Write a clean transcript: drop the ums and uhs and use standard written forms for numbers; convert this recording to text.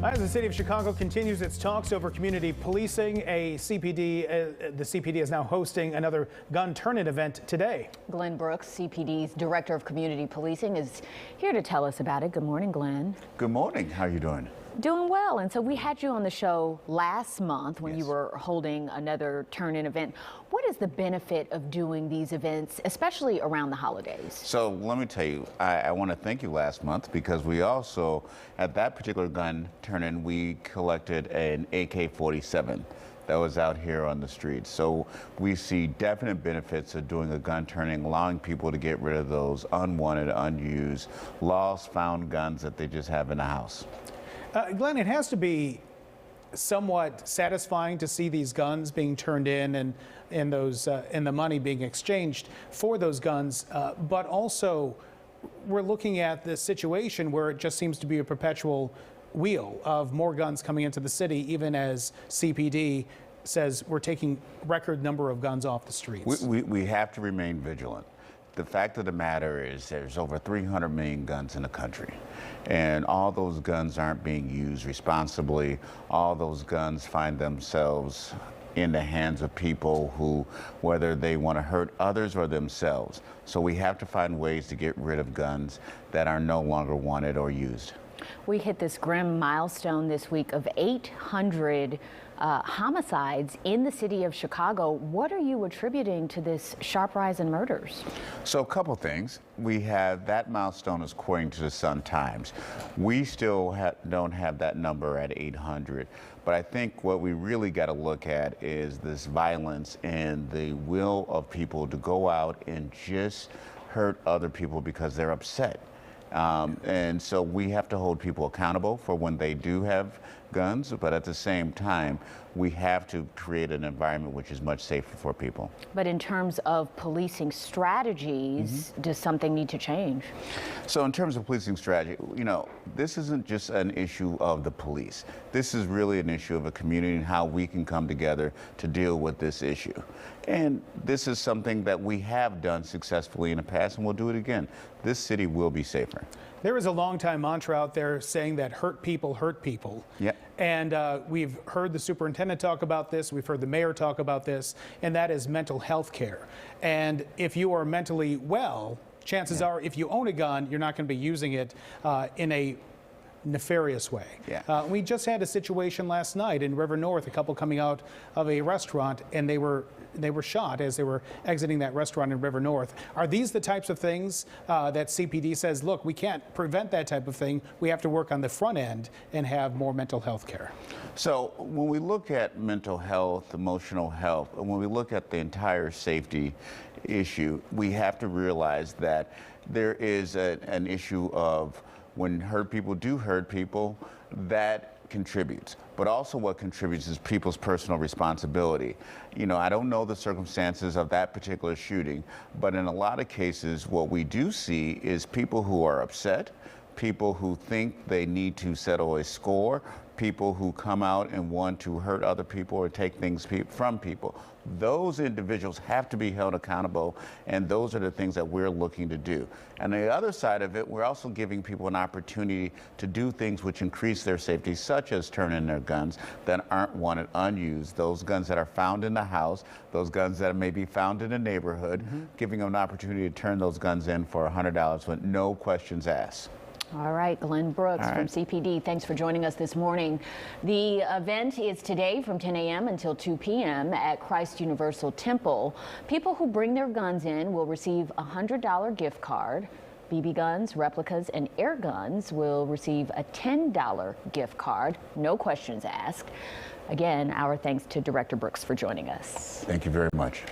As the city of Chicago continues its talks over community policing, the CPD is now hosting another gun turn-in event today. Glenn Brooks, CPD's Director of Community Policing, is here to tell us about it. Good morning, Glenn. Good morning. How are you doing? Doing well. And so we had you on the show last month when Yes. you were holding another turn-in event. What is the benefit of doing these events, especially around the holidays? So let me tell you, I want to thank you last month because we also, at that particular gun turn-in, we collected an AK-47 that was out here on the streets. So we see definite benefits of doing a gun turning, allowing people to get rid of those unwanted, unused, lost, found guns that they just have in the house. Glenn, it has to be somewhat satisfying to see these guns being turned in and the money being exchanged for those guns, but also we're looking at this situation where it just seems to be a perpetual wheel of more guns coming into the city, even as CPD says we're taking record number of guns off the streets. We have to remain vigilant. The fact of the matter is there's over 300 million guns in the country, and all those guns aren't being used responsibly. All those guns find themselves in the hands of people who, whether they want to hurt others or themselves. So we have to find ways to get rid of guns that are no longer wanted or used. We hit this grim milestone this week of 800 homicides in the city of Chicago. What are you attributing to this sharp rise in murders? So a couple things. We have that milestone is according to the Sun-Times. We still don't have that number at 800. But I think what we really got to look at is this violence and the will of people to go out and just hurt other people because they're upset. And so we have to hold people accountable for when they do have guns, but at the same time, we have to create an environment which is much safer for people. But in terms of policing strategies, does something need to change? So in terms of policing strategy, you know, this isn't just an issue of the police. This is really an issue of a community and how we can come together to deal with this issue. And this is something that we have done successfully in the past, and we'll do it again. This city will be safer. There is a long-time mantra out there saying that hurt people hurt people. Yeah. And we've heard the superintendent talk about this, we've heard the mayor talk about this, and that is mental health care. And if you are mentally well, chances are if you own a gun, you're not going to be using it in a nefarious way. Yeah. We just had a situation last night in River North, a couple coming out of a restaurant, and they were shot as they were exiting that restaurant in River North. Are these the types of things that CPD says, look, we can't prevent that type of thing. We have to work on the front end and have more mental health care? So when we look at mental health, emotional health, and when we look at the entire safety issue, we have to realize that there is an issue of when hurt people do hurt people, that contributes. But also what contributes is people's personal responsibility. You know, I don't know the circumstances of that particular shooting, but in a lot of cases, what we do see is people who are upset, people who think they need to settle a score, people who come out and want to hurt other people or take things from people. Those individuals have to be held accountable, and those are the things that we're looking to do. And the other side of it, we're also giving people an opportunity to do things which increase their safety, such as turn in their guns that aren't wanted unused, those guns that are found in the house, those guns that may be found in the neighborhood, giving them an opportunity to turn those guns in for $100 with no questions asked. All right, Glenn Brooks from CPD, thanks for joining us this morning. The event is today from 10 a.m. until 2 p.m. at Christ Universal Temple. People who bring their guns in will receive a $100 gift card. BB guns, replicas, and air guns will receive a $10 gift card, no questions asked. Again, our thanks to Director Brooks for joining us. Thank you very much.